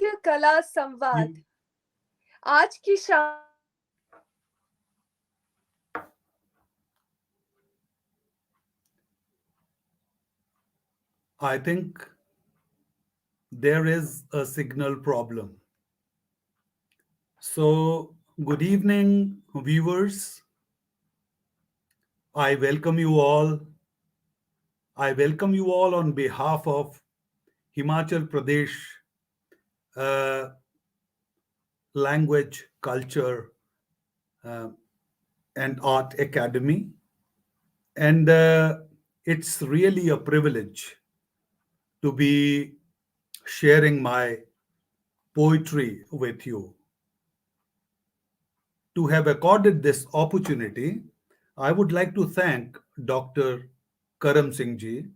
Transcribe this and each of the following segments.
कला संवाद You, आज की शाम I think there is a signal problem. So, good evening, viewers. I welcome you all. I welcome you all on behalf of Himachal Pradesh uh, Language, Culture, uh, and Art Academy. And it's really a privilege to be sharing my poetry with you. To have accorded this opportunity, I would like to thank Dr. Karam Singh ji,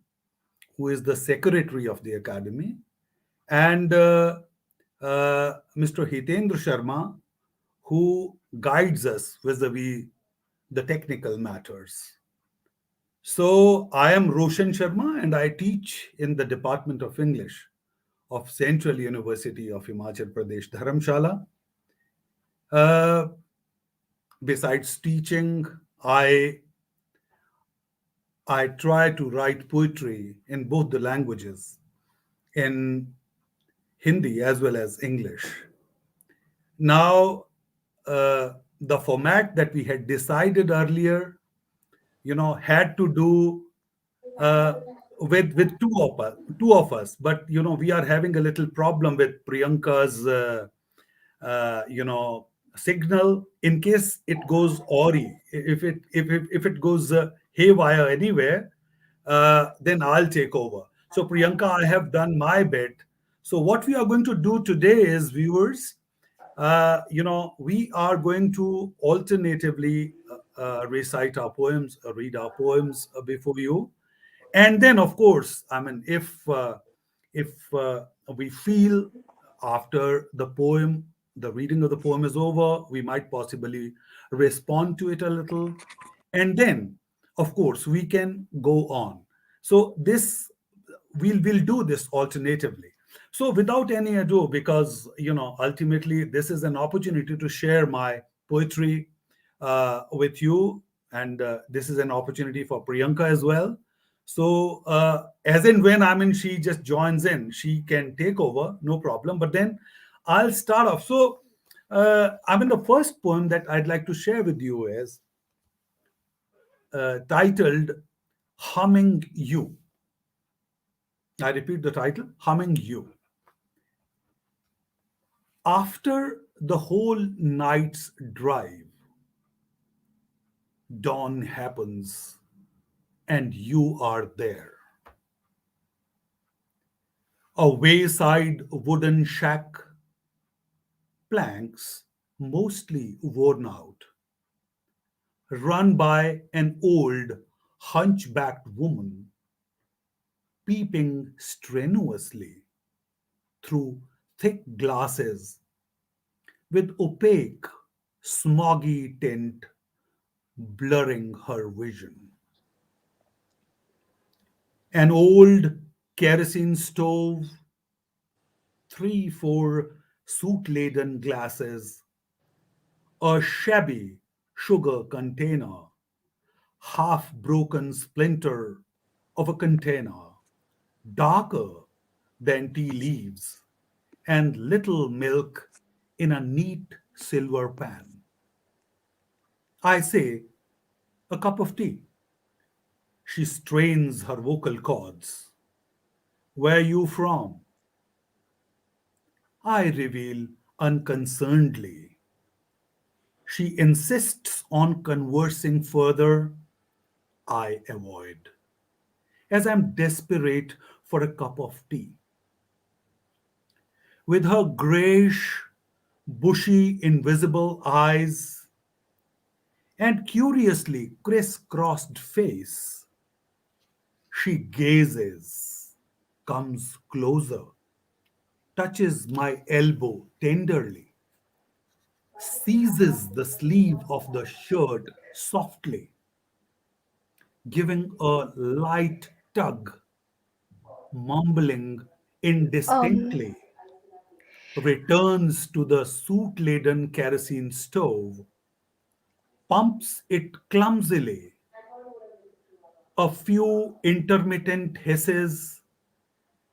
who is the secretary of the academy, and Mr. Hitendra Sharma, who guides us vis-a-vis the technical matters. So, I am Roshan Sharma, and I teach in the Department of English of Central University of Himachal Pradesh, Dharamshala. Uh, Besides teaching, I I try to write poetry in both the languages, in Hindi as well as English. Now, the format that we had decided earlier, had to do uh, with two of us. But we are having a little problem with Priyanka's signal. In case it goes awry, if it goes haywire anywhere, then I'll take over. So, Priyanka, I have done my bit. So, what we are going to do today is, viewers, we are going to alternatively recite our poems, read our poems before you, and then, of course, I mean, if we feel after the reading of the poem is over, we might possibly respond to it a little, and then, of course, we can go on. So this we'll do this alternatively. So without any ado, because ultimately this is an opportunity to share my poetry with you, and this is an opportunity for Priyanka as well. So as and when she just joins in, she can take over, no problem. But then I'll start off. So the first poem that I'd like to share with you is titled "Humming You." I repeat the title, "Humming You." After the whole night's drive, dawn happens and you are there. A wayside wooden shack, planks mostly worn out, run by an old hunchbacked woman peeping strenuously through thick glasses with opaque, smoggy tint blurring her vision. An old kerosene stove, 3, 4 soot laden glasses, a shabby sugar container, half broken splinter of a container, darker than tea leaves, and little milk in a neat silver pan. I say, a cup of tea. She strains her vocal cords. Where you from? I reveal unconcernedly. She insists on conversing further. I avoid, as I'm desperate for a cup of tea. With her grayish, bushy, invisible eyes and curiously crisscrossed face, she gazes, comes closer, touches my elbow tenderly, seizes the sleeve of the shirt softly, giving a light tug, mumbling um indistinctly. returns to the soot laden kerosene stove, pumps it clumsily, a few intermittent hisses,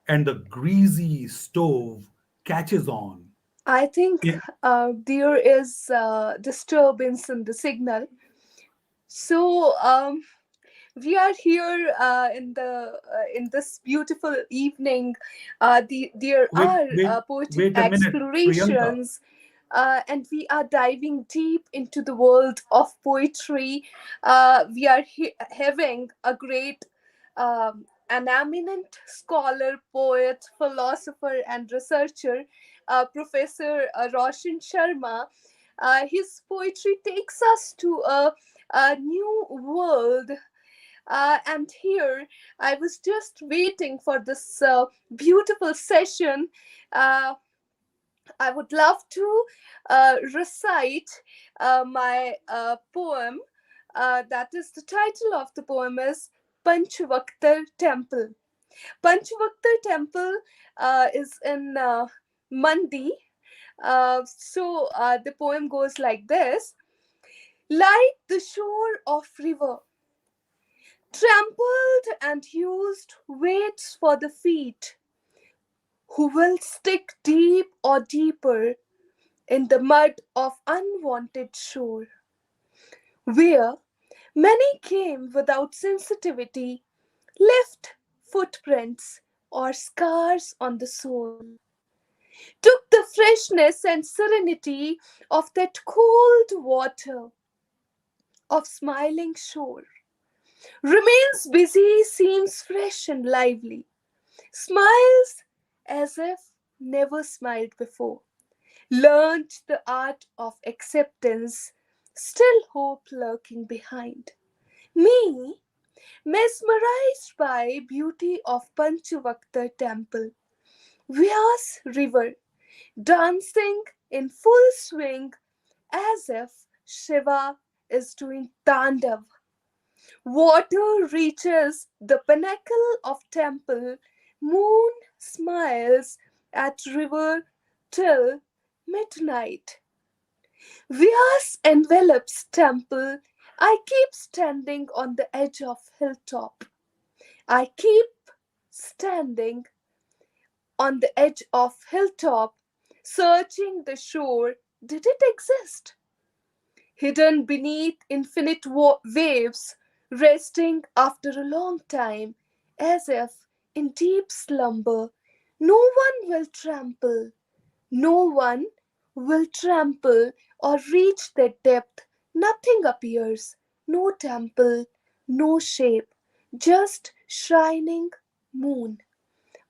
and the greasy stove catches on. I think I- there is disturbance in the signal. So, we are here in this beautiful evening. There Wait, are wait, poetic wait a minute, Priyanka. explorations, and we are diving deep into the world of poetry. We are having a great, an eminent scholar, poet, philosopher, and researcher, Professor Roshan Sharma. His poetry takes us to a new world. And here I was just waiting for this beautiful session. Uh, I would love to recite my poem. That is, the title of the poem is Panchavaktar Temple. Panchavaktar Temple is in Mandi. The poem goes like this: like the shore of river, trampled and used waits for the feet who will stick deep or deeper in the mud of unwanted shore, where many came without sensitivity, left footprints or scars on the soul, took the freshness and serenity of that cold water of smiling shore, remains busy, seems fresh and lively, smiles as if never smiled before, learned the art of acceptance, still hope lurking behind. Me, mesmerized by beauty of Panchavakta temple, Vyas river, dancing in full swing as if Shiva is doing tandav. Water reaches the pinnacle of temple. Moon smiles at river till midnight. Vyas envelops temple. I keep standing on the edge of hilltop. I keep standing on the edge of hilltop, searching the shore. Did it exist? Hidden beneath infinite waves, resting after a long time, as if in deep slumber. No one will trample, no one will trample or reach that depth. Nothing appears, no temple, no shape, just shining moon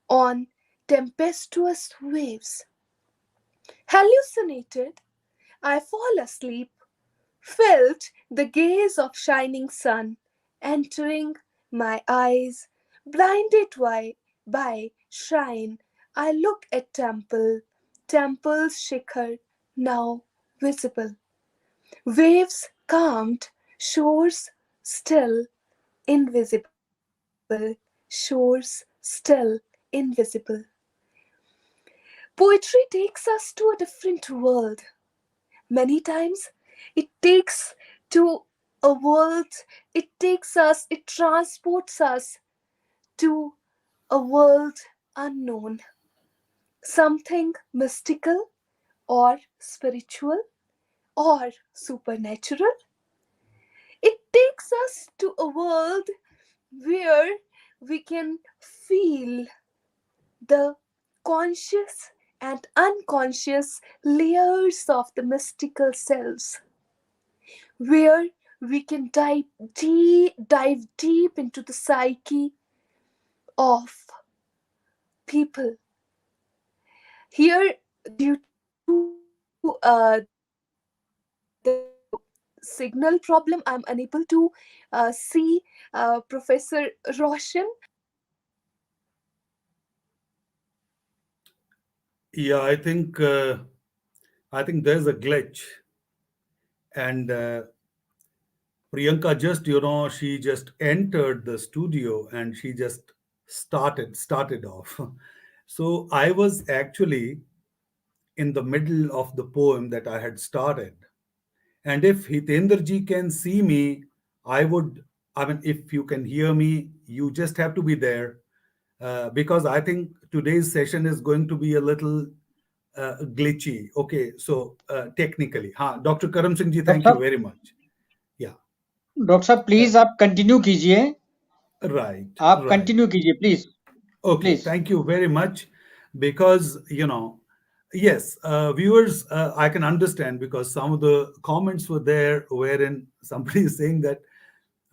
on tempestuous waves. Hallucinated, I fall asleep, felt the gaze of shining sun entering my eyes, blinded by shine. I look at temple's shikhar now visible, waves calmed, shores still, invisible, shores still, invisible. Poetry takes us to a different world. Many times it takes to a world, it transports us to a world unknown, something mystical or spiritual or supernatural. It takes us to a world where we can feel the conscious and unconscious layers of the mystical selves, where we can dive deep into the psyche of people. Here, due to the signal problem, I'm unable to see Professor Roshan. Yeah, I think there's a glitch, and Priyanka just, she just entered the studio and she just started off. So I was actually in the middle of the poem that I had started. And if Hitendraji can see me, I would, I mean, if you can hear me, you just have to be there because I think today's session is going to be a little glitchy. Okay, so technically, Dr. Karam Singh ji, doctor thank you साहब very much. Yeah, doctor साहब uh, please आप continue कीजिए right, आप right. Continue कीजिए please Okay, please thank you very much. Because, yes, viewers, I can understand because some of the comments were there wherein somebody is saying that,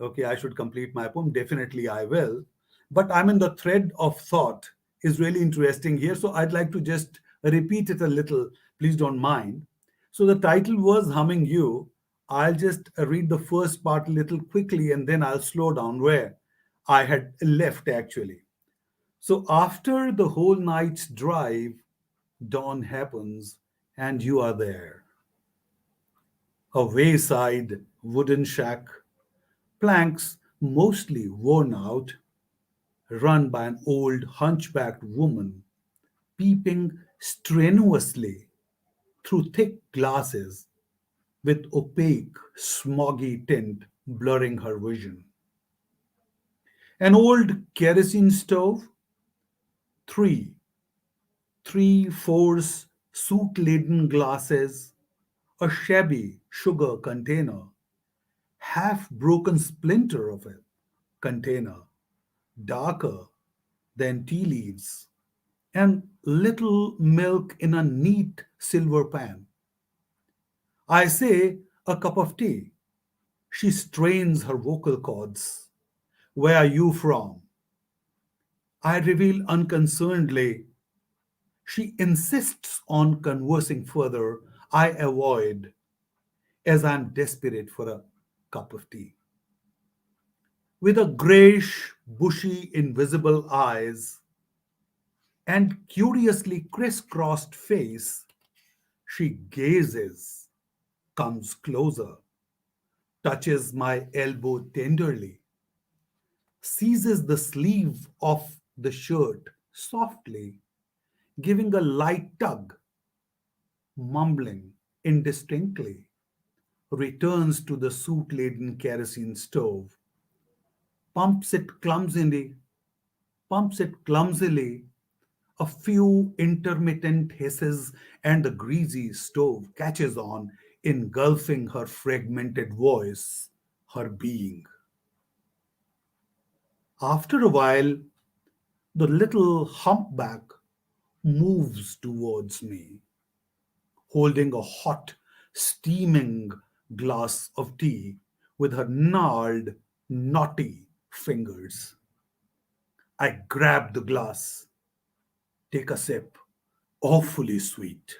okay, I should complete my poem. Definitely I will. But I mean, the thread of thought is really interesting here. So I'd like to just repeat it a little. Please don't mind. So the title was Humming You. I'll just read the first part a little quickly and then I'll slow down where I had left actually. So after the whole night's drive, dawn happens and you are there. A wayside wooden shack, planks mostly worn out, run by an old hunchbacked woman, peeping strenuously through thick glasses with opaque, smoggy tint blurring her vision. An old kerosene stove, three, three fours soot laden glasses, a shabby sugar container, half broken splinter of a container, darker than tea leaves, and little milk in a neat silver pan. I say, a cup of tea. She strains her vocal cords. Where are you from? I reveal unconcernedly. She insists on conversing further. I avoid, as I'm desperate for a cup of tea. With a grayish, bushy, invisible eyes and curiously crisscrossed face, she gazes, comes closer, touches my elbow tenderly, seizes the sleeve of the shirt softly, giving a light tug, mumbling indistinctly, returns to the soot laden kerosene stove, pumps it clumsily, pumps it clumsily, a few intermittent hisses, and the greasy stove catches on, engulfing her fragmented voice, her being. After a while, the little humpback moves towards me, holding a hot, steaming glass of tea with her gnarled, knotty fingers. I grab the glass, take a sip, awfully sweet.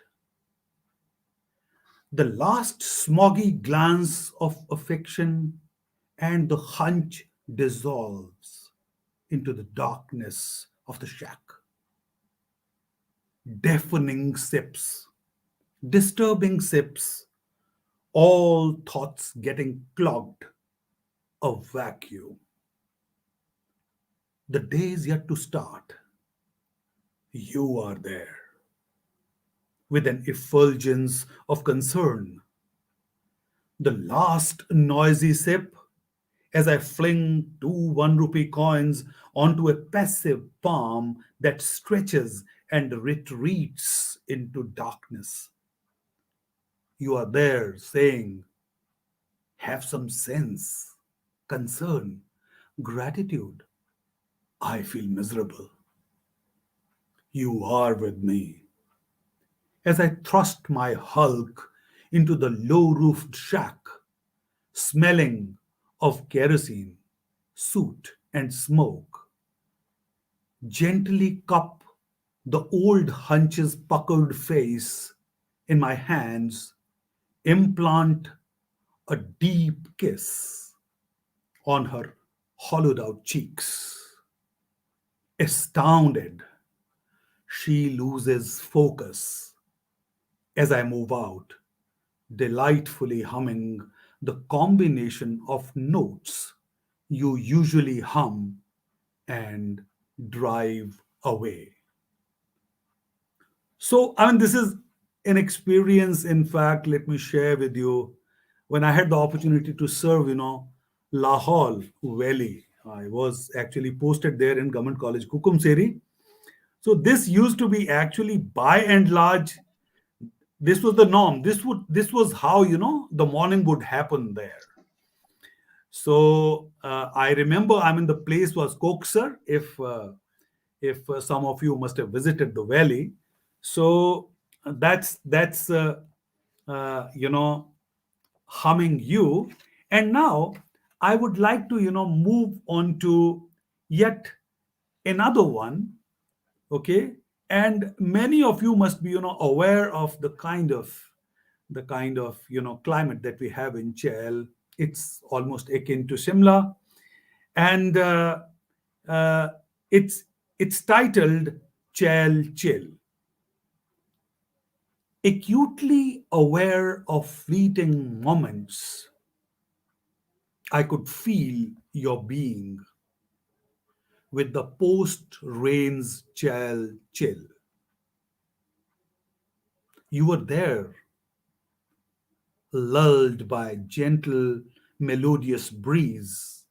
The last smoggy glance of affection and the hunch dissolves into the darkness of the shack. Deafening sips, disturbing sips, all thoughts getting clogged, a vacuum. The day is yet to start. You are there with an effulgence of concern. The last noisy sip as I fling two 1 rupee coins onto a passive palm that stretches and retreats into darkness. You are there saying, have some sense, concern, gratitude. I feel miserable. You are with me. As I thrust my hulk into the low roofed shack, smelling of kerosene, soot, and smoke, gently cup the old hunch's puckered face in my hands, implant a deep kiss on her hollowed out cheeks. Astounded, she loses focus as I move out, delightfully humming the combination of notes you usually hum and drive away. So, I mean, this is an experience. In fact, let me share with you, when I had the opportunity to serve, Lahore Valley. I was actually posted there in Government College, Kukumseri. So this used to be actually, by and large, this was the norm. This was how the morning would happen there. So I remember, I mean, the place was Koksar. If some of you must have visited the valley, so that's humming you. And now I would like to move on to yet another one. Okay, and many of you must be aware of the kind of climate that we have in Chel. It's almost akin to Simla, and uh, it's it's titled Chel Chill. Acutely aware of fleeting moments, I could feel your being with the post rains Chel Chill. You were there, lulled by a gentle, melodious breeze,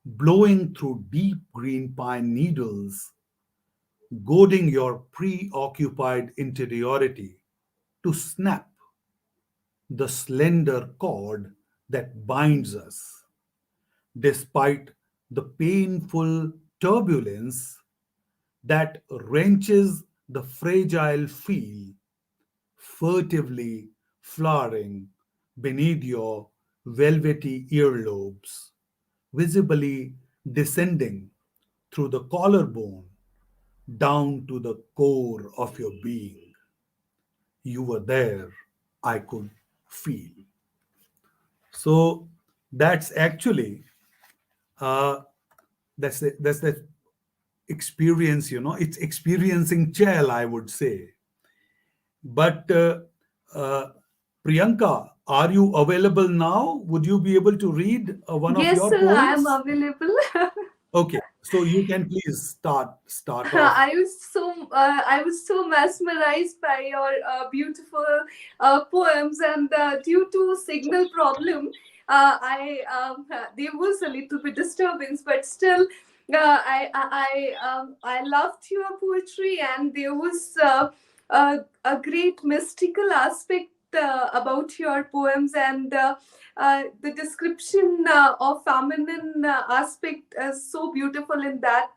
blowing through deep green pine needles, goading your preoccupied interiority to snap the slender cord that binds us, despite the painful turbulence that wrenches the fragile feel, furtively flowering beneath your velvety earlobes, visibly descending through the collarbone down to the core of your being. You were there, I could feel. So that's actually uh, that's the experience. It's experiencing Chel, I would say. But uh, Priyanka, are you available now? Would you be able to read one of Yes, your sir, I am poems? available. Okay, so you can please start off. I was so mesmerized by your beautiful poems, and due to signal problem, I there was a little bit disturbance, but still, I loved your poetry, and there was a great mystical aspect about your poems, and the description of feminine aspect is so beautiful in that,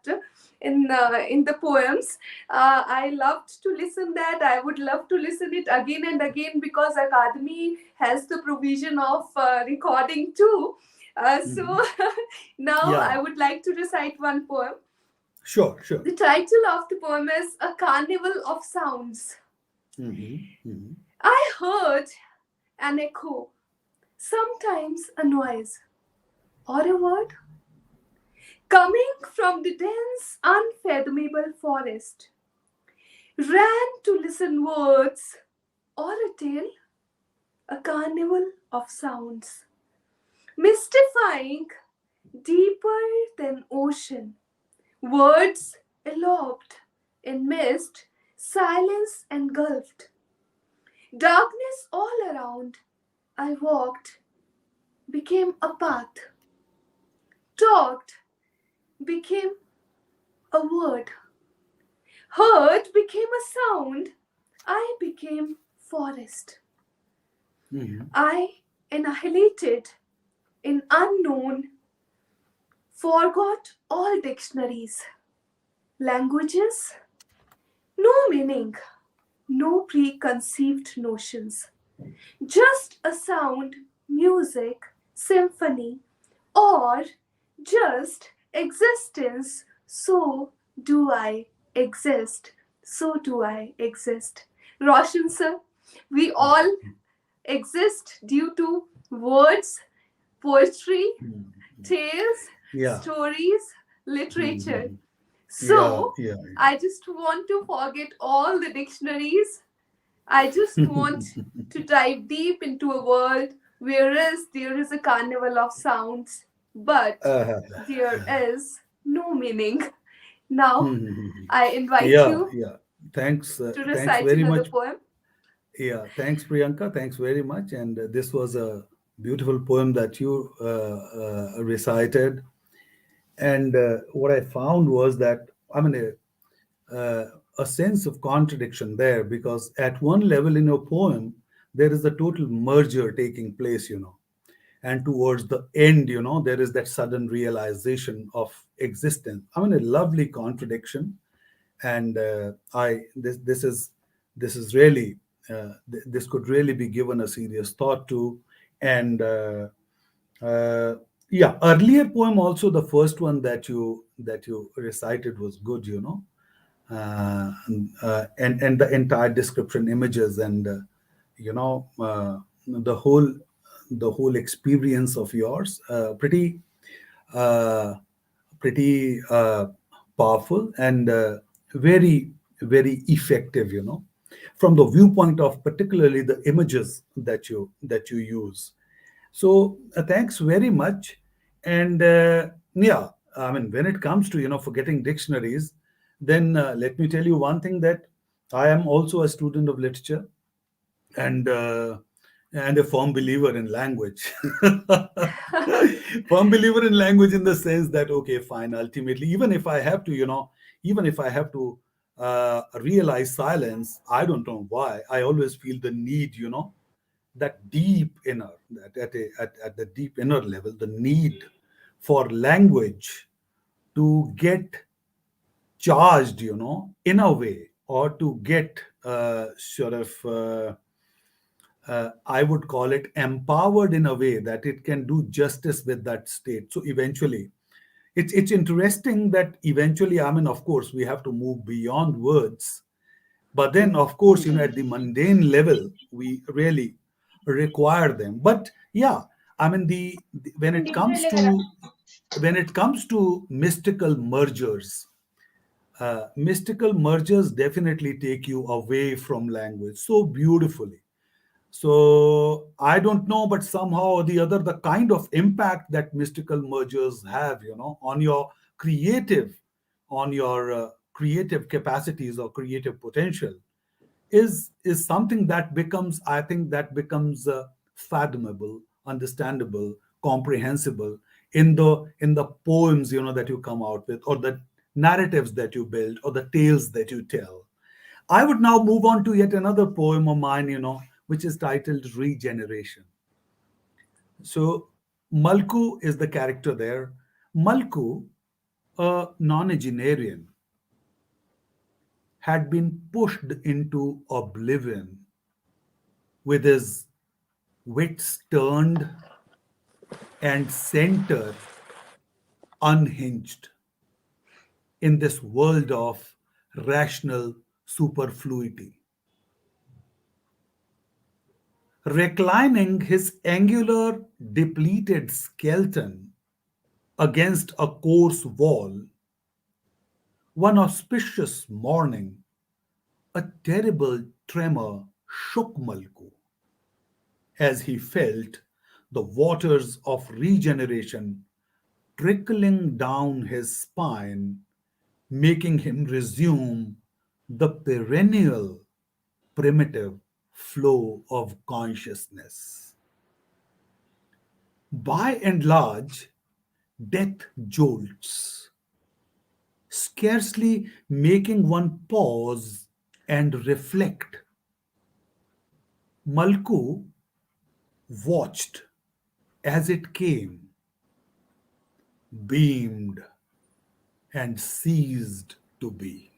in the poems. I loved to listen that. I would love to listen it again and again, because Academy has the provision of recording too. So Mhm. now I Yeah, would like to recite one poem. sure, sure. The title of the poem is A Carnival of Sounds. Hmm. I heard an echo, sometimes a noise or a word, coming from the dense, unfathomable forest. Ran to listen words or a tale, a carnival of sounds, mystifying, deeper than ocean. Words eloped in mist, silence engulfed, darkness all around. I walked, became a path, talked, became a word, heard became a sound. I became forest. Hmm. I annihilated in unknown, forgot all dictionaries, languages, no meaning, no preconceived notions, just a sound, music, symphony, or just existence. So do I exist. So do I exist. Roshan sir, we all exist due to words, poetry, tales, Yeah. stories, literature. Mhm. Yeah, So yeah. I just want to forget all the dictionaries. I just want to dive deep into a world whereas there is a carnival of sounds, but Uh, there is no meaning. Now mhm. I invite Yeah, you yeah. Thanks, to thanks recite very another much. poem. Yeah, thanks, Priyanka. Thanks very much. And this was a beautiful poem that you recited. And what I found was that, I mean, a sense of contradiction there, because at one level in your poem, there is a total merger taking place, and towards the end, there is that sudden realization of existence. I mean, a lovely contradiction. And this is really this could really be given a serious thought to. And uh, yeah, earlier poem also, the first one that you recited was good, and the entire description, images, and you know the whole experience of yours, uh, pretty powerful, and very, very effective, from the viewpoint of particularly the images that you use. So thanks very much. And yeah, I mean, when it comes to forgetting dictionaries, then let me tell you one thing, that I am also a student of literature, and a firm believer in language. Firm believer in language, in the sense that, okay, fine, ultimately, even if I have to realize silence, I don't know why, I always feel the need, that deep inner, that at the deep inner level, the need for language to get charged, in a way, or to get sort of I would call it empowered in a way that it can do justice with that state. So eventually, it's interesting that eventually, I mean, of course, we have to move beyond words, but then, of course, at the mundane level, we really require them. But yeah, I mean, when it comes to mystical mergers definitely take you away from language so beautifully. So I don't know, but somehow or the other, the kind of impact that mystical mergers have, on your creative, creative capacities or creative potential, is something that becomes, I think, that becomes fathomable, understandable, comprehensible in the poems, that you come out with, or the narratives that you build, or the tales that you tell. I would now move on to yet another poem of mine, which is titled Regeneration. So Malku is the character there. Malku, a nonagenarian, had been pushed into oblivion, with his wits turned and center unhinged in this world of rational superfluity. Reclining his angular, depleted skeleton against a coarse wall, one auspicious morning, a terrible tremor shook Malku as he felt the waters of regeneration trickling down his spine, making him resume the perennial primitive flow of consciousness. By and large, death jolts, scarcely making one pause and reflect. Malku watched as it came, beamed, and ceased to be.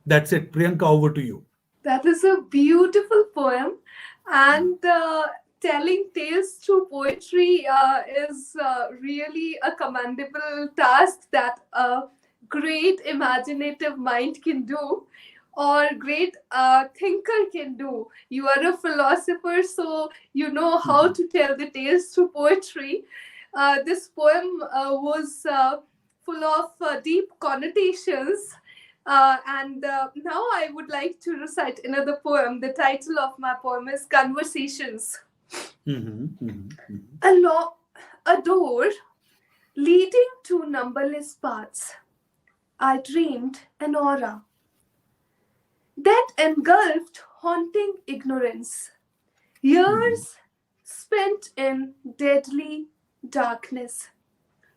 That's it. Priyanka, over to you. That is a beautiful poem, and telling tales through poetry is really a commendable task that a great imaginative mind can do, or great thinker can do. You are a philosopher, so you know how to tell the tales through poetry. This poem was full of deep connotations, and now I would like to recite another poem. The title of my poem is Conversations. Mhm, mhm, mhm. A, a door leading to numberless paths. I dreamed an aura that engulfed haunting ignorance. Mhm. Years spent in deadly darkness.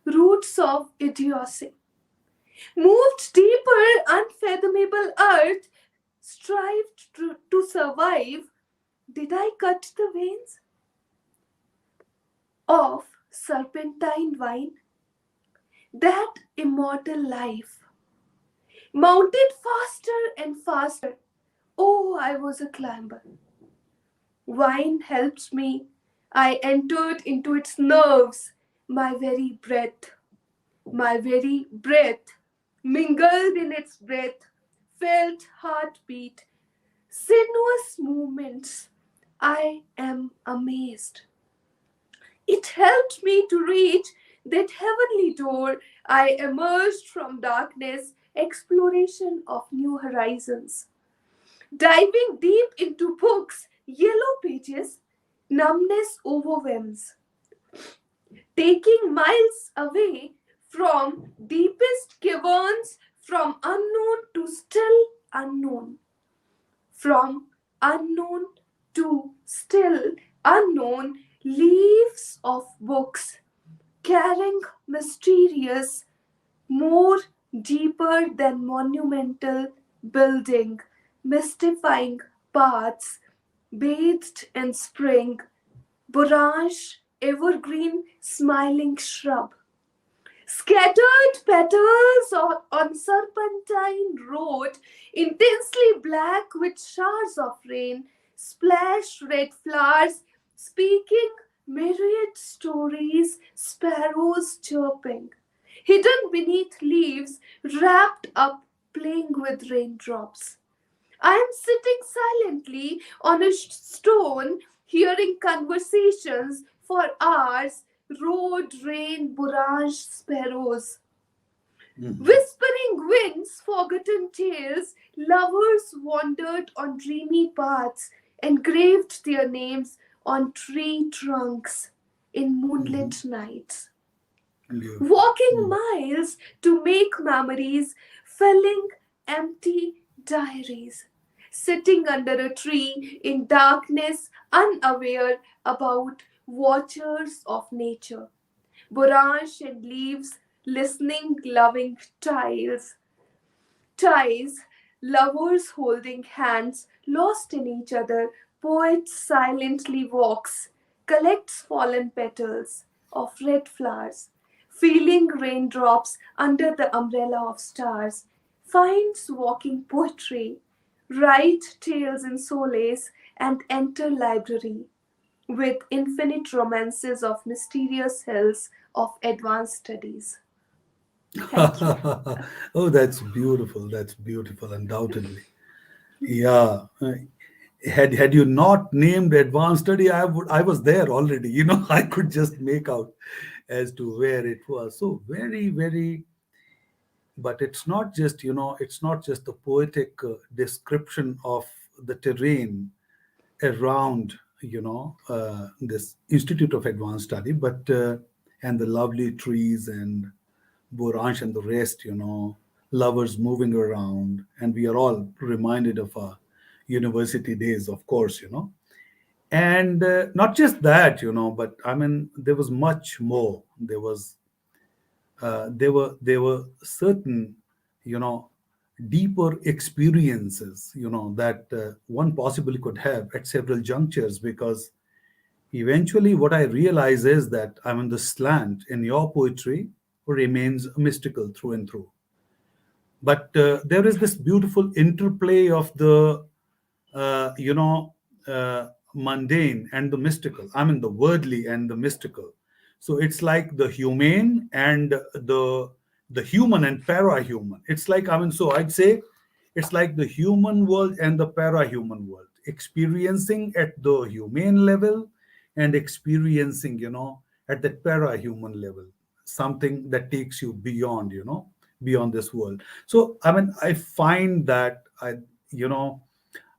Roots of idiocy. Moved deeper, unfathomable earth, strived to survive. Did I cut the veins of serpentine wine? That immortal life mounted faster and faster. Oh, I was a climber. Wine helped me. I entered into its nerves. My very breath, mingled in its breath, felt heartbeat, sinuous movements. I am amazed. It helped me to reach that heavenly door. I emerged from darkness, exploration of new horizons. Diving deep into books, yellow pages, numbness overwhelms. Taking miles away from deepest caverns, from unknown to still unknown. From unknown to still unknown, leaves of books carrying mysterious, more deeper than monumental building, mystifying paths, bathed in spring, borage, evergreen, smiling shrub. Scattered petals on serpentine road, intensely black with showers of rain, splash red flowers, speaking myriad stories, sparrows chirping. Hidden beneath leaves, wrapped up, playing with raindrops. I am sitting silently on a stone, hearing conversations for hours, road, rain, borage, sparrows. Mhm. Whispering winds, forgotten tales, lovers wandered on dreamy paths, engraved their names on tree trunks in Mhm. moonlit nights. Beautiful. Walking Mm. miles to make memories, filling empty diaries. Sitting under a tree in darkness, unaware about watchers of nature. Branch and leaves, listening, loving ties, lovers holding hands, lost in each other, poet silently walks, collects fallen petals of red flowers, feeling raindrops under the umbrella of stars, finds walking poetry, write tales in solace, and enter library with infinite romances of mysterious hills of advanced studies. Thank you. Oh, that's beautiful. That's beautiful, undoubtedly. Yeah. Had you not named advanced study, I was there already. I could just make out as to where it was. So very, very, but it's not just the poetic description of the terrain around this Institute of Advanced Study, but and the lovely trees and Borange and the rest, lovers moving around, and we are all reminded of our university days, of course, and not just that, but I mean there was much more. There were certain, you know deeper experiences, that one possibly could have at several junctures, because eventually what I realize is that, I mean, the slant in your poetry remains mystical through and through, but there is this beautiful interplay of the uh, you know mundane and the mystical, I mean the worldly and the mystical. So it's like the humane and the human and para-human. It's like, I mean, so I'd say it's like the human world and the para-human world, experiencing at the humane level and experiencing, at that para-human level, something that takes you beyond, beyond this world. So I mean, I find that you know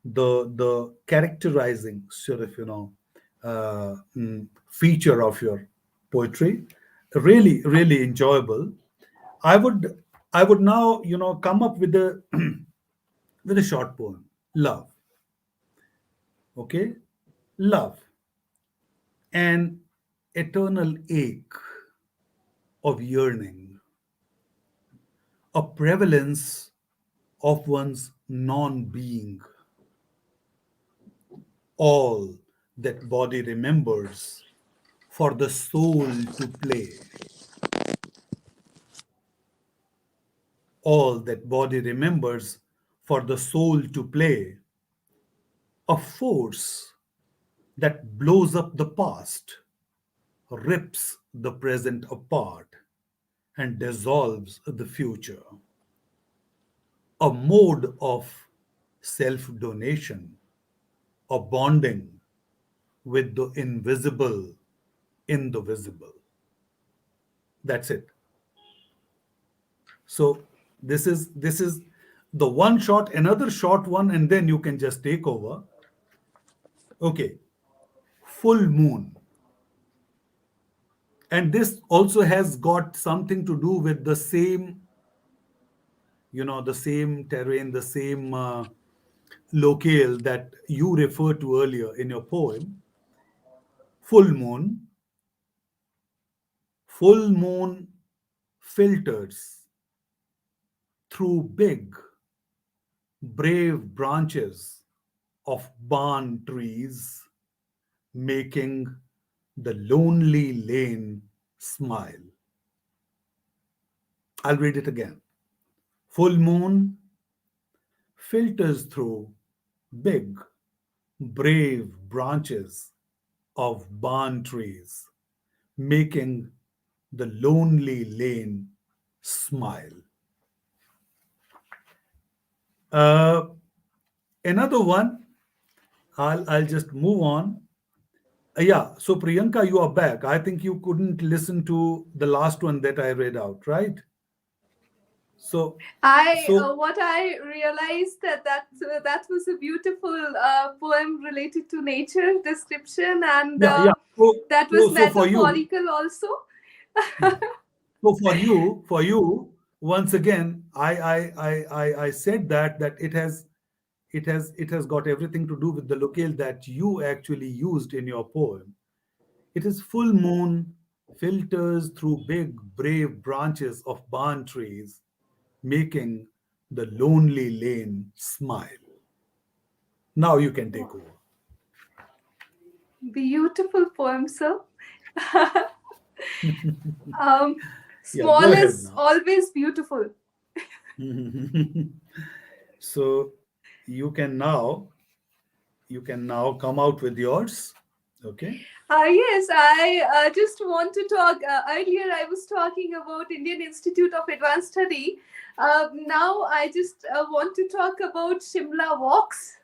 the characterizing sort of, feature of your poetry really, really enjoyable. I would now, come up with a with a short poem, Love. Okay? Love, an eternal ache of yearning, a prevalence of one's non being, all that body remembers for the soul to play, all that body remembers for the soul to play, a force that blows up the past, rips the present apart, and dissolves the future, a mode of self donation, a bonding with the invisible in the visible. That's it. So this is the one shot, another short one, and then you can just take over. Okay, full moon. And this also has got something to do with the same, the same terrain, the same locale that you referred to earlier in your poem. Full moon. Full moon filters through big, brave branches of barn trees, making the lonely lane smile. I'll read it again. Full moon filters through big, brave branches of barn trees, making the lonely lane smile. Uh, Another one, I'll just move on. Yeah, so Priyanka, you are back. I think you couldn't listen to the last one that I read out, right? So, I so what I realized that was a beautiful poem related to nature description, and yeah, yeah. So, that was so for you, metaphorical also. hmm. So for you, once again, I said that it has got everything to do with the locale that you actually used in your poem. It is full moon filters through big brave branches of barn trees, making the lonely lane smile. Now you can take over. Beautiful poem, sir. Yeah, Small go ahead is now. always beautiful. So you can now you can now come out with yours. Okay. Yes, I just want to talk. Earlier, I was talking about Indian Institute of Advanced Study. Now, I just want to talk about Shimla Walks.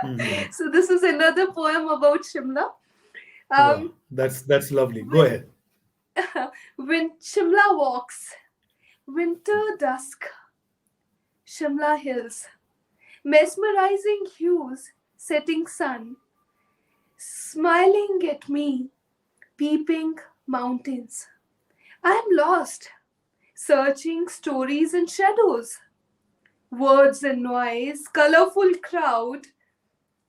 Mhm. So, this is another poem about Shimla. Wow, Um, that's lovely. Go when, ahead. when Shimla walks, winter dusk, Shimla hills, mesmerizing hues, setting sun, smiling at me, peeping mountains. I'm lost, searching stories and shadows, words and noise, colorful crowd,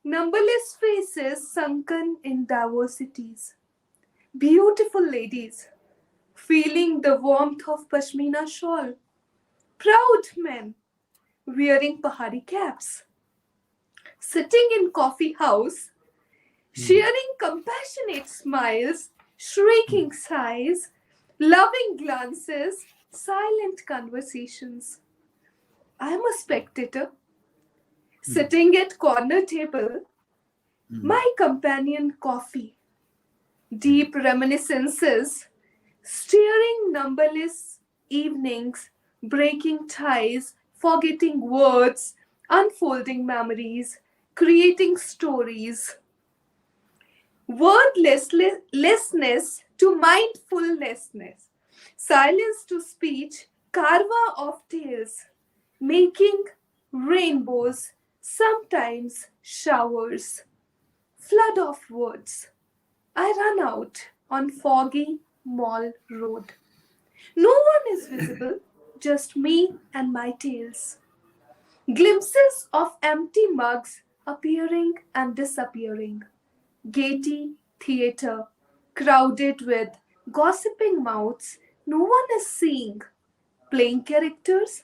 numberless faces sunken in diversities, beautiful ladies, feeling the warmth of pashmina shawl, proud men wearing pahari caps, sitting in coffee house, Mhm. sharing compassionate smiles, shrieking sighs, loving glances, silent conversations. I am a spectator, Mhm. sitting at corner table, Mhm. my companion coffee, deep reminiscences, steering numberless evenings, breaking ties, forgetting words, unfolding memories, creating stories, wordlessness to mindfulness, silence to speech, carva of tales, making rainbows, sometimes showers, flood of words. I run out on foggy mall road. No one is visible, just me and my tales. Glimpses of empty mugs, appearing and disappearing. Gaiety theatre, crowded with gossiping mouths no one is seeing, playing characters,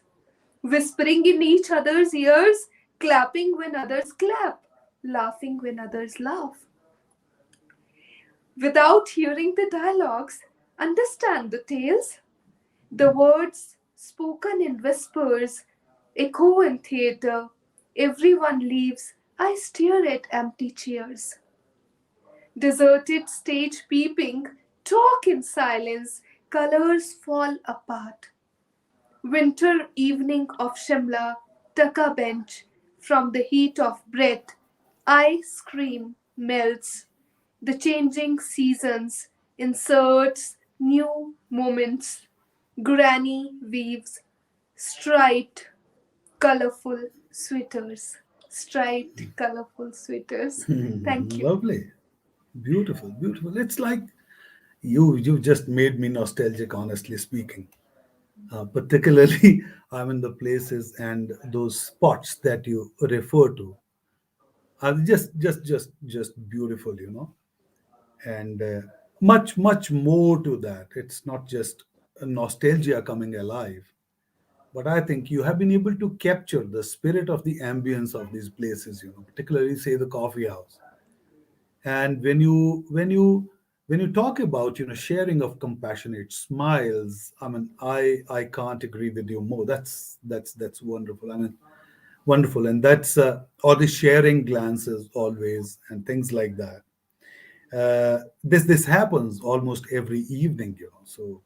whispering in each other's ears, clapping when others clap, laughing when others laugh. Without hearing the dialogues, understand the tales. The words spoken in whispers echo in theatre. Everyone leaves. I stare at empty chairs. Deserted stage peeping, talk in silence, colors fall apart. Winter evening of Shimla, Taka bench, from the heat of breath, ice cream melts. The changing seasons inserts new moments. Granny weaves striped, colorful sweaters. Striped, colorful sweaters. Thank you. Lovely. Beautiful, beautiful. It's like you just made me nostalgic, honestly speaking. Particularly, I'm in the places and those spots that you refer to are just beautiful, and much more to that. It's not just a nostalgia coming alive, but I think you have been able to capture the spirit of the ambience of these places, particularly say the coffee house. And when you talk about sharing of compassionate smiles, I mean, I can't agree with you more. That's wonderful. I mean, wonderful. And that's or the sharing glances always and things like that. This happens almost every evening, so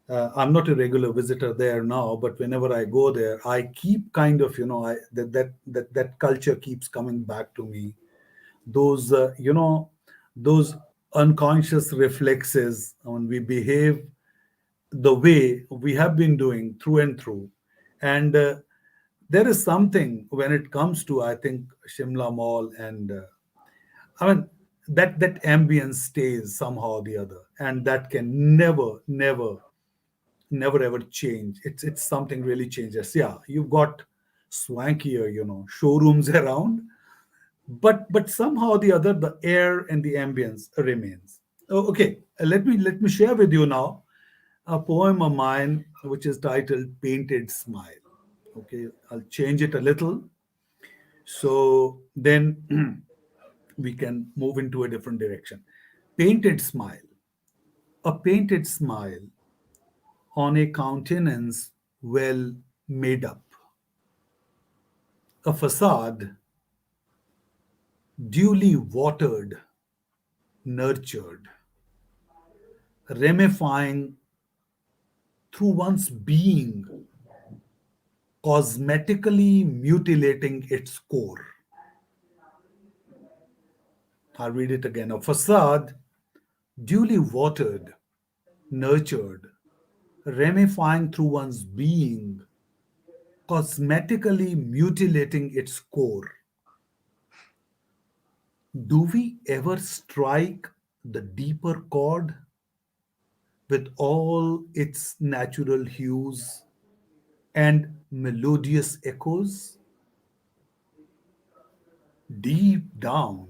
I'm not a regular visitor there now, but whenever I go there, I keep kind of, I that culture keeps coming back to me. Those those unconscious reflexes when we behave the way we have been doing through and through. And there is something when it comes to, I think, Shimla Mall, and I mean, that ambience stays somehow or the other, and that can never ever change. It's something really changes. Yeah, you've got swankier, showrooms around, but somehow or the other, the air and the ambience remains. Oh, okay, let me share with you now a poem of mine which is titled "Painted Smile." Okay, I'll change it a little, so then we can move into a different direction. Painted smile, a painted smile on a countenance well made up, a facade duly watered, nurtured, ramifying through one's being, cosmetically mutilating its core. I'll read it again. A facade duly watered, nurtured, ramifying through one's being, cosmetically mutilating its core. Do we ever strike the deeper chord with all its natural hues and melodious echoes? Deep down,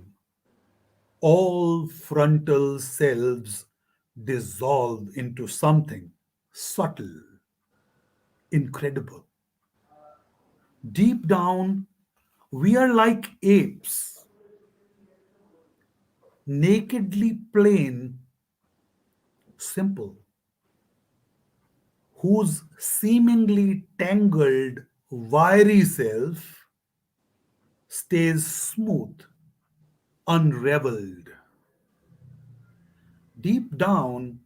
all frontal selves dissolve into something subtle, incredible. Deep down, we are like apes, nakedly plain, simple, whose seemingly tangled, wiry self stays smooth, unraveled. Deep down,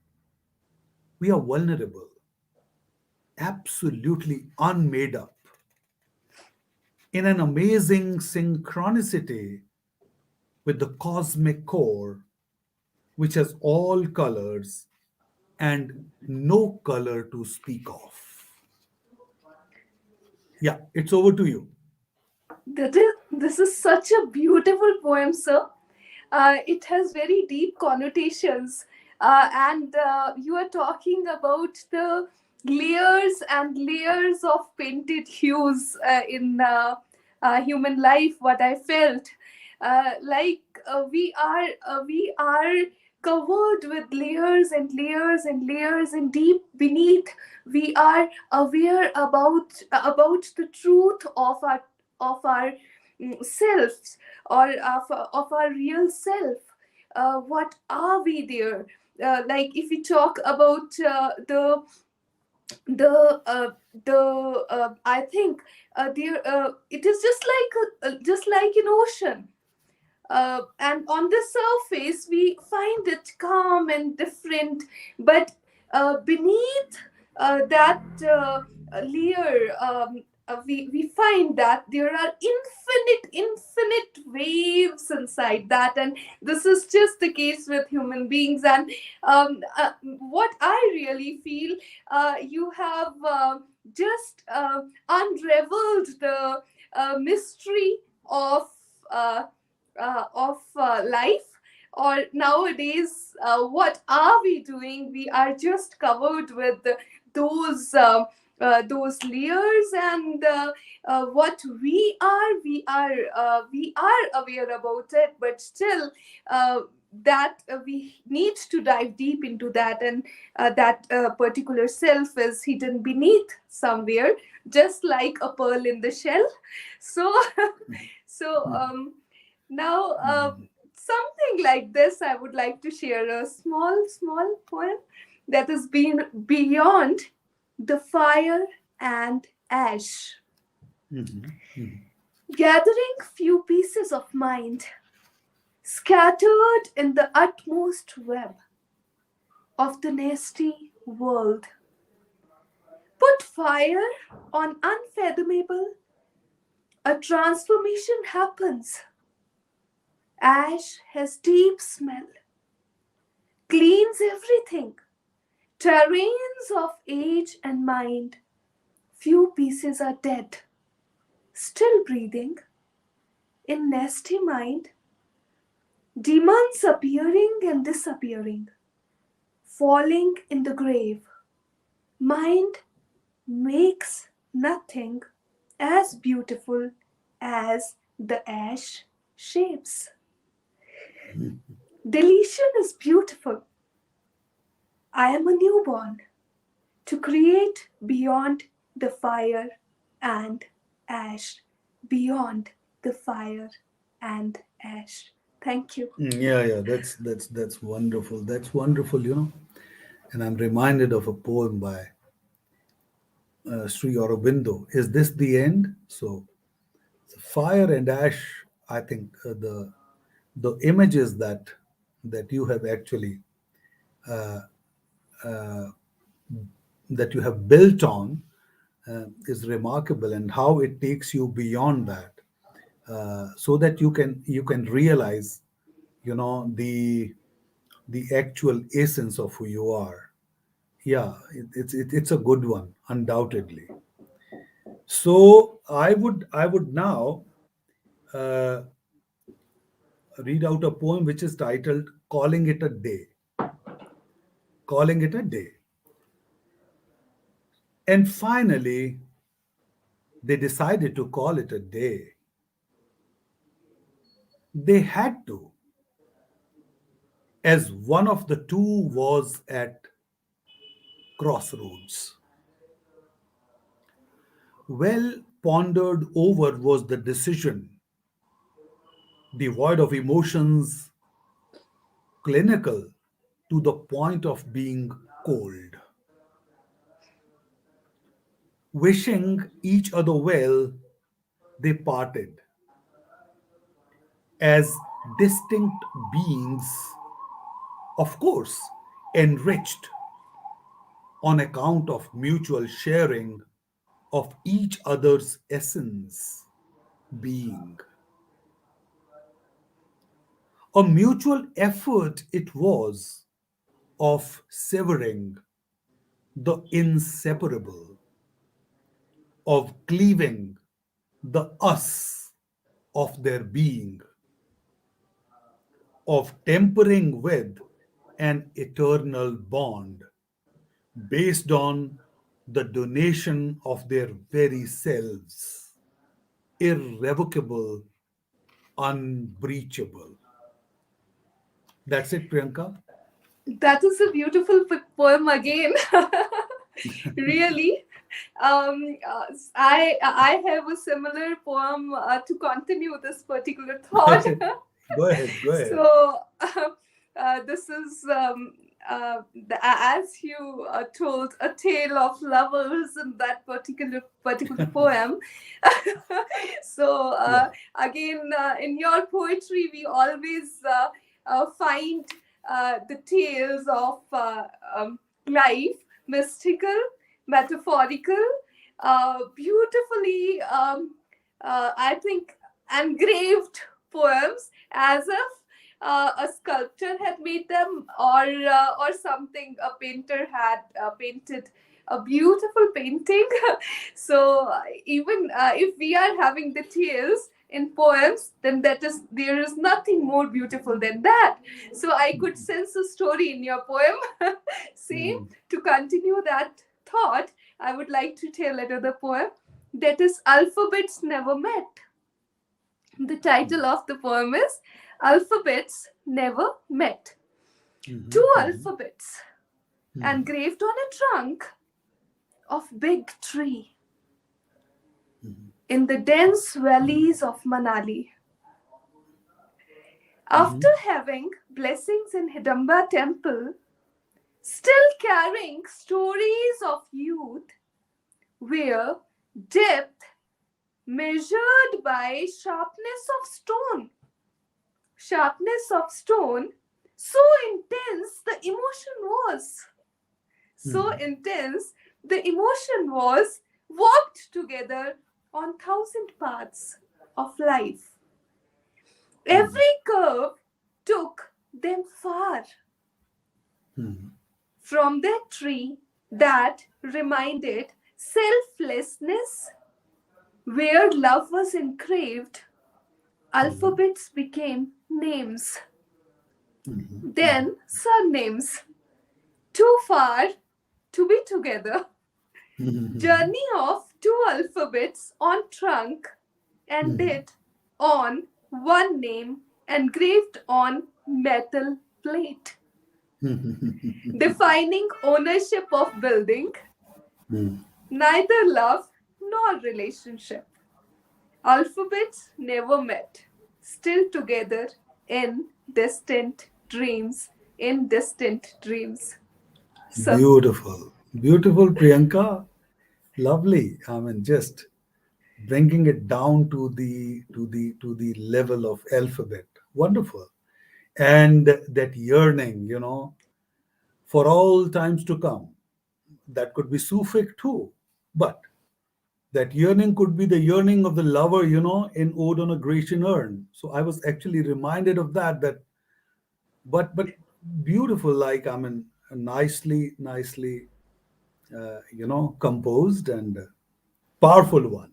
we are vulnerable, absolutely unmade up, in an amazing synchronicity with the cosmic core, which has all colors and no color to speak of. Yeah, it's over to you. This is such a beautiful poem, sir. It has very deep connotations, and you are talking about the layers and layers of painted hues in human life, what I felt, like we are covered with layers and layers and layers, and deep beneath we are aware about the truth of our selves, or of our real self. What are we there? Like if we talk about the I think there it is just like an ocean, and on the surface we find it calm and different, but beneath that layer, we find that there are infinite waves inside that, and this is just the case with human beings. And what I really feel, you have just unraveled the mystery of uh, life. Or nowadays, what are we doing? We are just covered with those those layers, and what we are aware about it, but still that we need to dive deep into that, and that particular self is hidden beneath somewhere, just like a pearl in the shell. So so now, something like this, I would like to share a small poem that has been beyond the fire and ash, Mhm, mhm, gathering few pieces of mind scattered in the utmost web of the nasty world. Put fire on unfathomable, a transformation happens. Ash has deep smell, cleans everything. Terrains of age and mind, few pieces are dead, still breathing. In nasty mind, demons appearing and disappearing, falling in the grave. Mind makes nothing as beautiful as the ash shapes. Deletion is beautiful. I am a newborn to create beyond the fire and ash, beyond the fire and ash. Thank you. Yeah, yeah, that's wonderful. That's wonderful, And I'm reminded of a poem by Sri Aurobindo. Is this the end? So, fire and ash. I think the images that you have actually that you have built on is remarkable, and how it takes you beyond that, so that you can realize, the actual essence of who you are. Yeah, it's a good one, undoubtedly. So I would now uh, read out a poem which is titled "Calling It a Day." Calling it a day, and finally they decided to call it a day. They had to, as one of the two was at crossroads. Well pondered over was the decision, devoid of emotions, clinical to the point of being cold. Wishing each other well, they parted as distinct beings, of course, enriched on account of mutual sharing of each other's essence being. A mutual effort it was of severing the inseparable, of cleaving the us of their being, of tempering with an eternal bond based on the donation of their very selves. irrevocable, unbreachable. That's it, Priyanka. That is a beautiful poem again. Really. I have a similar poem to continue this particular thought. Go ahead, go ahead. So this is as you told, a tale of lovers in that particular poem. So Yeah. again, in your poetry, we always find the tales of life, mystical, metaphorical, beautifully, I think, engraved poems, as if a sculptor had made them, or something, a painter had painted a beautiful painting. So even if we are having the tales in poems, then that is, there is nothing more beautiful than that. So I could sense a story in your poem. Same, Mm. to continue that thought, I would like to tell another poem, that is Alphabets Never Met. The title of the poem is Alphabets Never Met. Mhm, Two mhm, alphabets mhm, engraved on a trunk of big tree mhm, in the dense valleys of Manali. After mhm, having blessings in Hidamba temple, still carrying stories of youth, where depth measured by sharpness of stone, so intense the emotion was. So mhm, intense the emotion was, walked together on thousand paths of life. mhm, Every curve took them far mhm, from that tree that reminded selflessness, where love was engraved. mhm, Alphabets became names, mhm, then surnames, too far to be together. mhm, Journey of two alphabets on trunk mhm, ended on one name engraved on metal plate, mhm, defining ownership of building, mhm. neither love nor relationship. Alphabets never met, still together in distant dreams, in distant dreams. So, Beautiful, beautiful, Priyanka. Lovely. I mean, just bringing it down to the level of alphabet. Wonderful. And that yearning, for all times to come. That could be Sufik too. But that yearning could be the yearning of the lover, in Ode on a Grecian Urn. So I was actually reminded of that, but beautiful, like, I mean, nicely, composed and powerful one.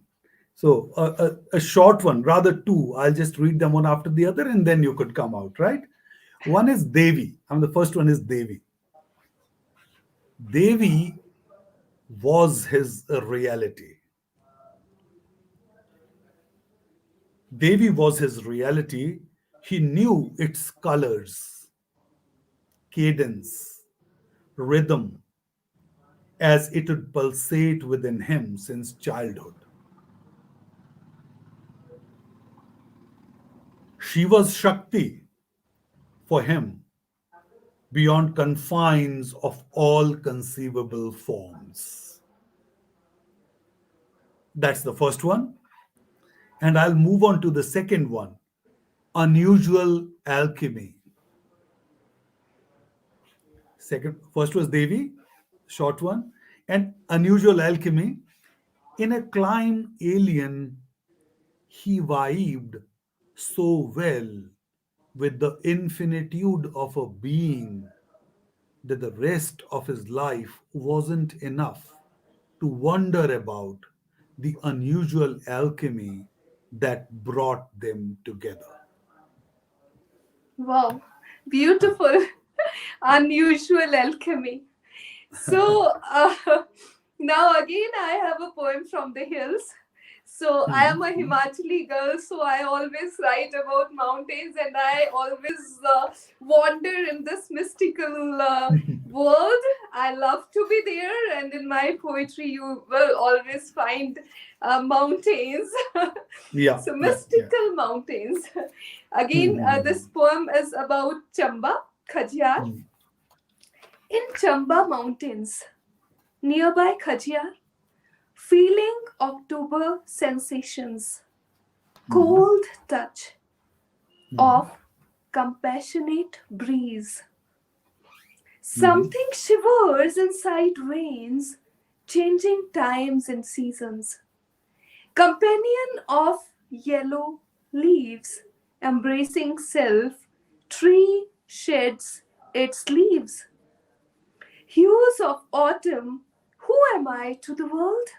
So a short one, rather two. I'll just read them one after the other, and then you could come out, right? One is Devi. I mean, the first one is Devi. Devi was his reality. Devi was his reality. He knew its colors, cadence, rhythm, as it would pulsate within him since childhood. She was Shakti for him, beyond confines of all conceivable forms. That's the first one. And I'll move on to the second one, unusual alchemy. First was Devi, short one, and unusual alchemy. In a climb alien, he vibed so well with the infinitude of a being that the rest of his life wasn't enough to wonder about the unusual alchemy that brought them together. wow, beautiful, unusual alchemy. So now again, I have a poem from the hills. So I am a Mhm. Himachali girl, so I always write about mountains, and I always wander in this mystical world. I love to be there, and in my poetry, you will always find mountains. Yeah, So yeah, yeah. mystical mountains. Again, this Mhm. poem is about Chamba, Khajjar. Mhm. In Chamba Mountains, nearby Khajjar, feeling October sensations, Mhm. cold touch Mhm. of compassionate breeze. Mhm. Something shivers inside veins, changing times and seasons. Companion of yellow leaves, embracing self, tree sheds its leaves. Hues of autumn, who am I to the world?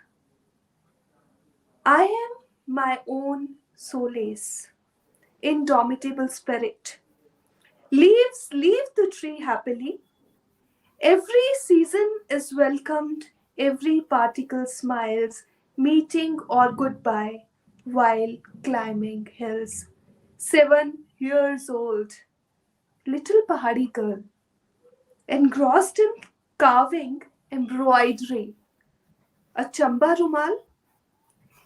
I am my own solace, indomitable spirit. Leaves leave the tree happily. Every season is welcomed, every particle smiles, meeting or goodbye while climbing hills. 7 years old, little Pahadi girl, engrossed in carving embroidery, a chamba rumal,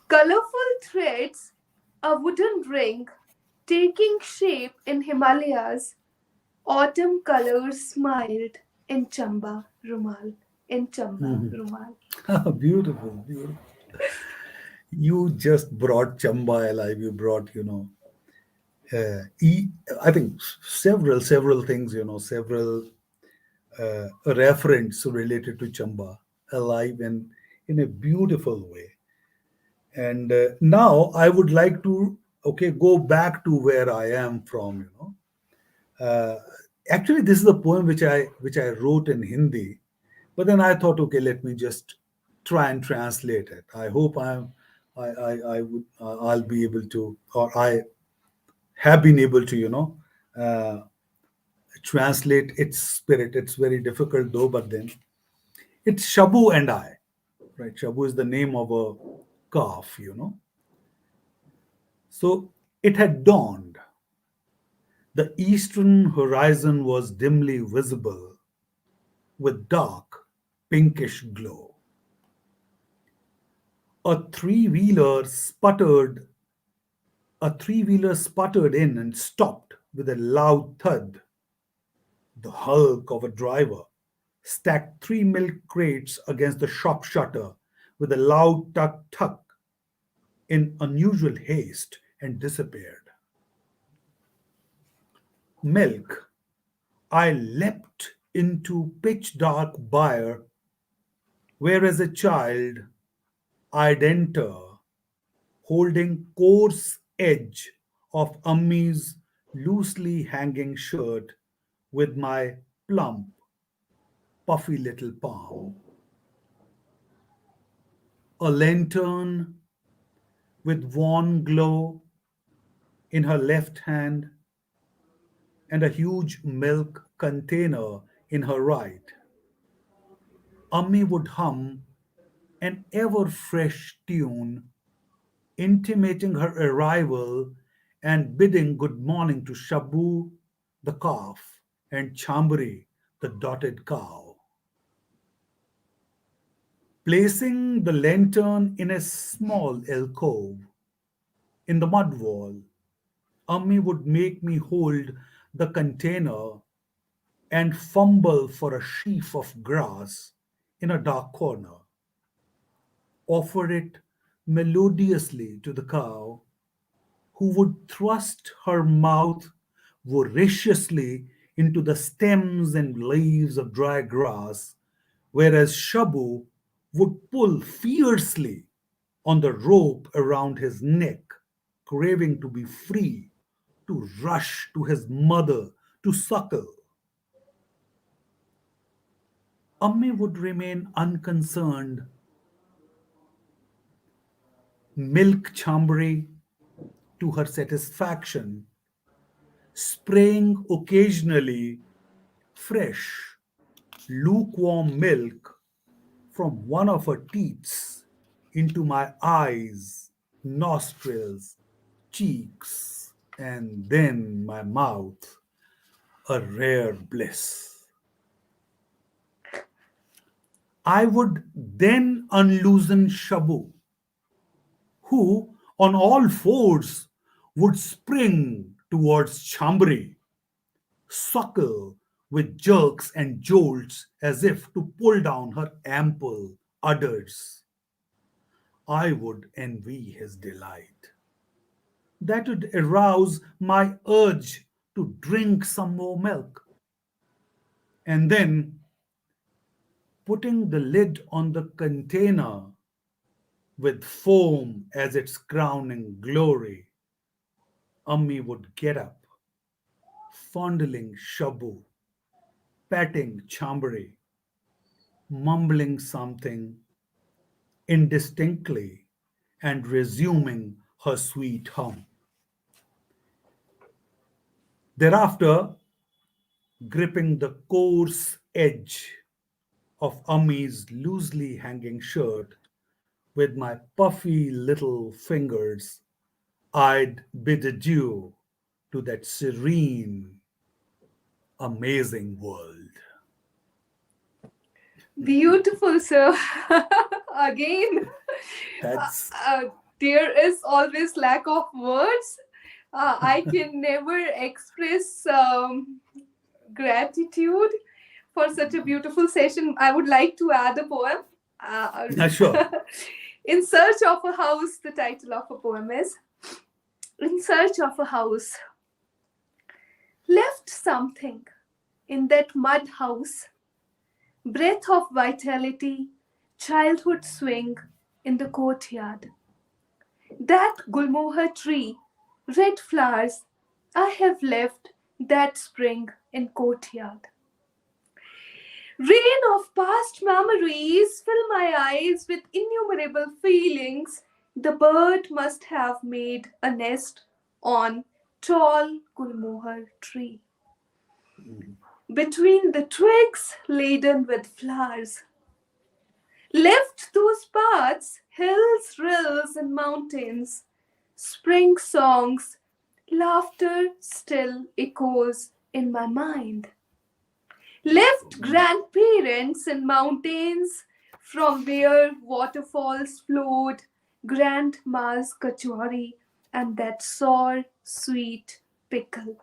colorful threads, a wooden ring, taking shape in Himalayas. Autumn colors smiled in Chamba Rumal. In Chamba Mhm. Rumal. Beautiful, beautiful. You just brought Chamba alive. You brought, uh, e- I think several things, several reference related to Chamba alive and in a beautiful way. And now I would like to, okay, go back to where I am from. Uh, Actually, this is a poem which I wrote in Hindi, but then I thought, okay, let me just try and translate it. I hope I'll be able to, or I have been able to, uh, translate its spirit. It's very difficult though, but then it's Shabu and I, right? Shabu is the name of a calf. So it had dawned. The eastern horizon was dimly visible with dark, pinkish glow. A three-wheeler sputtered a three-wheeler sputtered in and stopped with a loud thud. The hulk of a driver stacked 3 milk crates against the shop shutter with a loud tuck tuck in unusual haste and disappeared. Milk. I leapt into pitch dark byre where as a child I'd enter, holding coarse edge of Ammi's loosely hanging shirt with my plump, puffy little palm. A lantern with wan glow in her left hand and a huge milk container in her right. Ammi would hum an ever fresh tune intimating her arrival and bidding good morning to Shabu the calf and Chambri the dotted cow. Placing the lantern in a small alcove in the mud wall, Ammi would make me hold the container and fumble for a sheaf of grass in a dark corner, offer it melodiously to the cow, who would thrust her mouth voraciously into the stems and leaves of dry grass, whereas Shabu would pull fiercely on the rope around his neck, craving to be free, to rush to his mother to suckle. Ammi would remain unconcerned, milk Chambri to her satisfaction, spraying occasionally fresh, lukewarm milk from one of her teats into my eyes nostrils, cheeks, and then my mouth, a rare bliss. I would then unloosen Shabu, who on all fours would spring towards Chambri, suckle with jerks and jolts as if to pull down her ample udders. I would envy his delight. That would arouse my urge to drink some more milk. And then, putting the lid on the container with foam as its crowning glory, Ammi would get up, fondling Shabu, patting Chambari, mumbling something indistinctly, and resuming her sweet hum. Thereafter, gripping the coarse edge of Ammi's loosely hanging shirt with my puffy little fingers, I'd bid adieu to that serene, amazing world. Beautiful, sir. Again, uh, That's uh, there is always lack of words. I can never express gratitude for such a beautiful session. I would like to add a poem. Uh, sure. In Search of a House, the title of a poem is In Search of a House. Left something in that mud house, breath of vitality, childhood swing in the courtyard. That gulmohar tree, red flowers, I have left that spring in courtyard. Rain of past memories fill my eyes with innumerable feelings. The bird must have made a nest on tall gulmohar tree. Between the twigs laden with flowers, left those paths, hills, rills, and mountains, spring songs, laughter still echoes in my mind. Left grandparents in mountains from where waterfalls flowed, grandma's kachori and that sour, sweet pickle.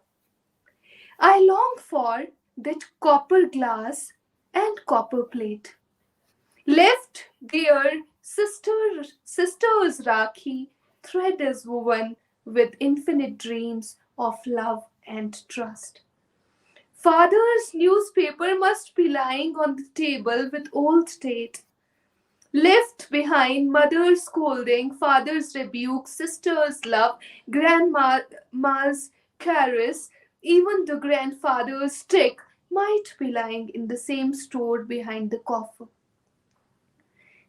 I long for that copper glass and copper plate. Left there, sister's Rakhi, thread is woven with infinite dreams of love and trust. Father's newspaper must be lying on the table with old date. Left behind, mother's scolding, father's rebuke, sister's love, grandma's caress, even the grandfather's stick might be lying in the same store behind the coffer.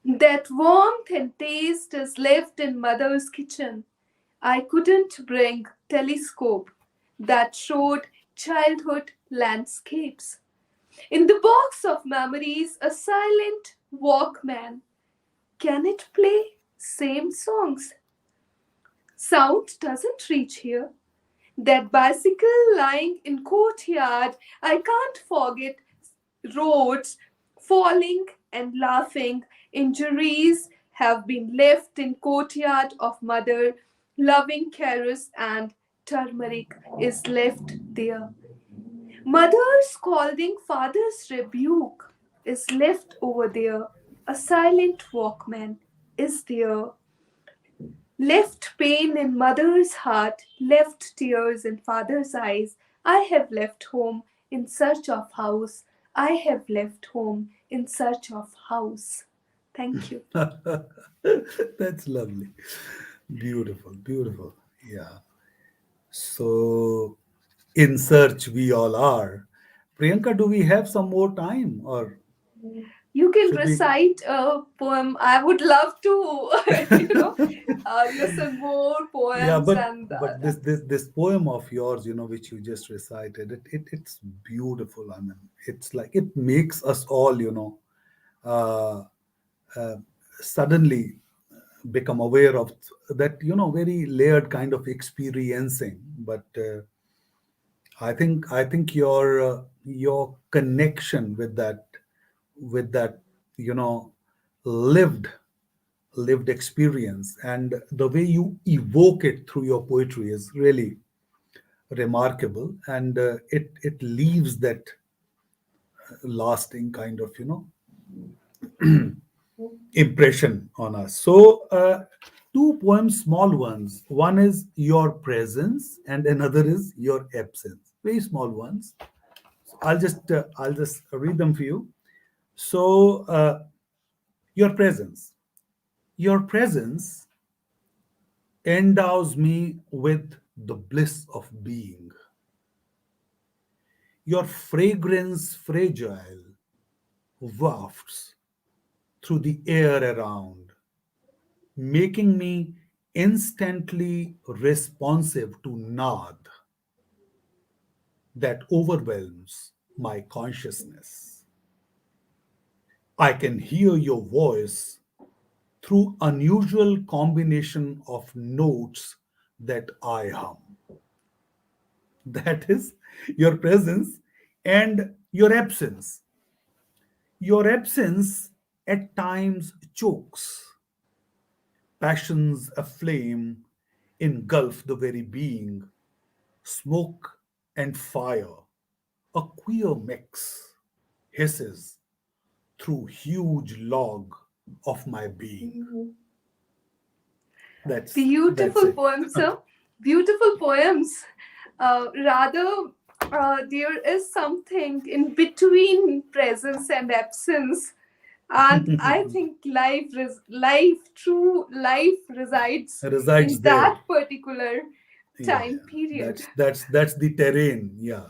That warmth and taste is left in mother's kitchen. I couldn't bring telescope that showed childhood landscapes. In the box of memories, a silent Walkman. Can it play same songs? Sound doesn't reach here. That bicycle lying in courtyard, I can't forget roads falling and laughing. Injuries have been left in courtyard of mother. Loving caress and turmeric is left there. Mother's scolding, father's rebuke is left over there. A silent walkman is there. Left pain in mother's heart, left tears in father's eyes. I have left home in search of house. I have left home in search of house. Thank you. That's lovely. Beautiful, beautiful. Yeah. So, in search we all are. Priyanka, do we have some more time or You can should we? recite a poem. I would love to, listen more Yeah, poems and but that. this poem of yours, which you just recited, it's beautiful. I mean, it's like it makes us all, uh, uh, suddenly. become aware of that, very layered kind of experiencing. But I think your connection with that you know lived lived experience, and the way you evoke it through your poetry is really remarkable, and it leaves that lasting kind of impression on us. So two poems, small ones. One is Your Presence and another is Your Absence. Very small ones. So I'll just read them for you. So your presence. Your presence endows me with the bliss of being. Your fragrance fragile wafts through the air around, making me instantly responsive to nad that overwhelms my consciousness. I can hear your voice through unusual combination of notes that I hum. That is your presence and your absence. Your absence at times chokes, passions aflame engulf the very being, smoke and fire, a queer mix, hisses through huge log of my being. That's Beautiful it. poem, sir. Beautiful poems. Rather, there is something in between presence and absence, and I think true life resides Resides in there. that particular Yeah, time yeah. period. That's the terrain. Yeah,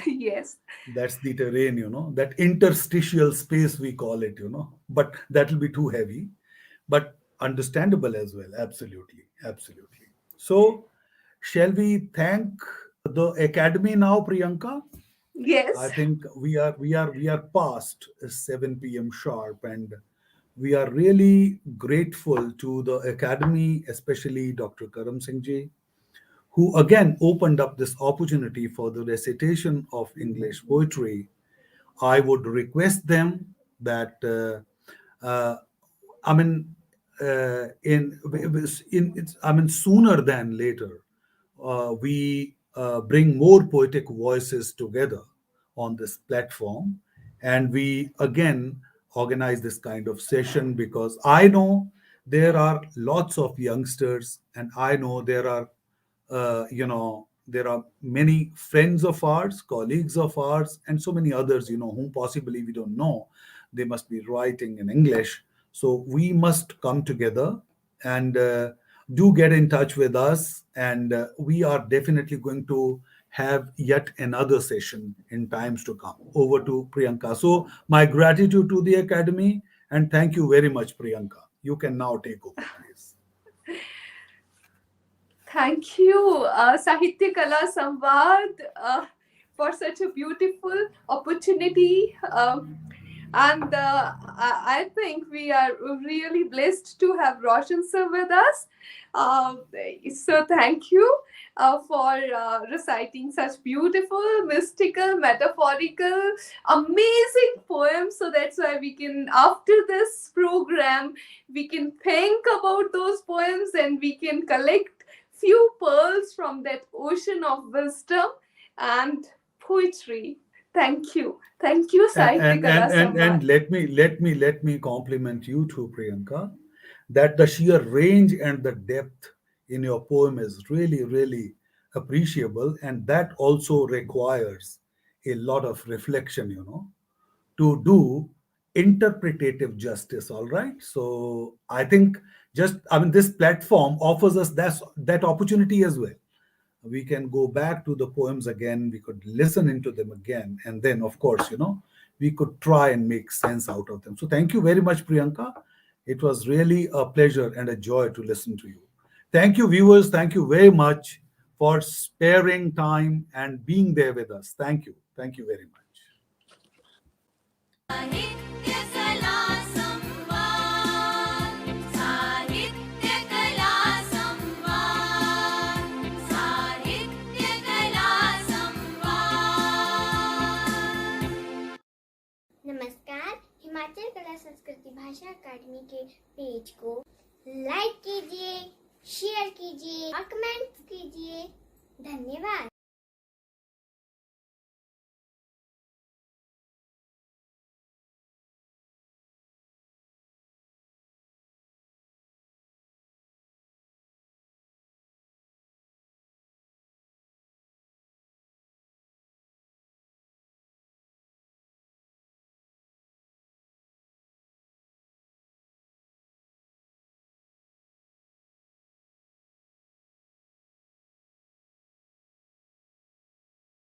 Yes. that's the terrain. That interstitial space we call it. But that will be too heavy. But understandable as well. Absolutely, absolutely. So, shall we thank the academy now, Priyanka? I Yes. think we are past 7 p.m. sharp, and we are really grateful to the academy, especially Dr. Karam Singh ji, who again opened up this opportunity for the recitation of English poetry. I would request them that I mean, I mean, sooner than later, we bring more poetic voices together on this platform, and we again organize this kind of session because I know there are lots of youngsters, and I know there are many friends of ours, colleagues of ours, and so many others, whom possibly we don't know. They must be writing in English. So we must come together and do get in touch with us. And we are definitely going to have yet another session in times to come. Over to Priyanka. So, my gratitude to the Academy, and thank you very much, Priyanka. You can now take over, please. Thank you, Sahitya Kala Samvad, for such a beautiful opportunity. And I think we are really blessed to have Roshan sir with us. Uh, so thank you for reciting such beautiful, mystical, metaphorical, amazing poems. So that's why we can, after this program, we can think about those poems and we can collect few pearls from that ocean of wisdom and poetry. Thank you. Thank you, and Sahitya and Kala and and, Samvad. and let me compliment you too, Priyanka, that the sheer range and the depth in your poem is really, really appreciable, and that also requires a lot of reflection, to do interpretative justice. All right, so I think, this platform offers us that opportunity as well. We can go back to the poems again, we could listen into them again, and then of course, we could try and make sense out of them. So thank you very much, Priyanka. It was really a pleasure and a joy to listen to you. Thank you, viewers. Thank you very much for sparing time and being there with us. Thank you very much. भाषा अकादमी के page को like कीजिए, share कीजिए और comment कीजिए। धन्यवाद।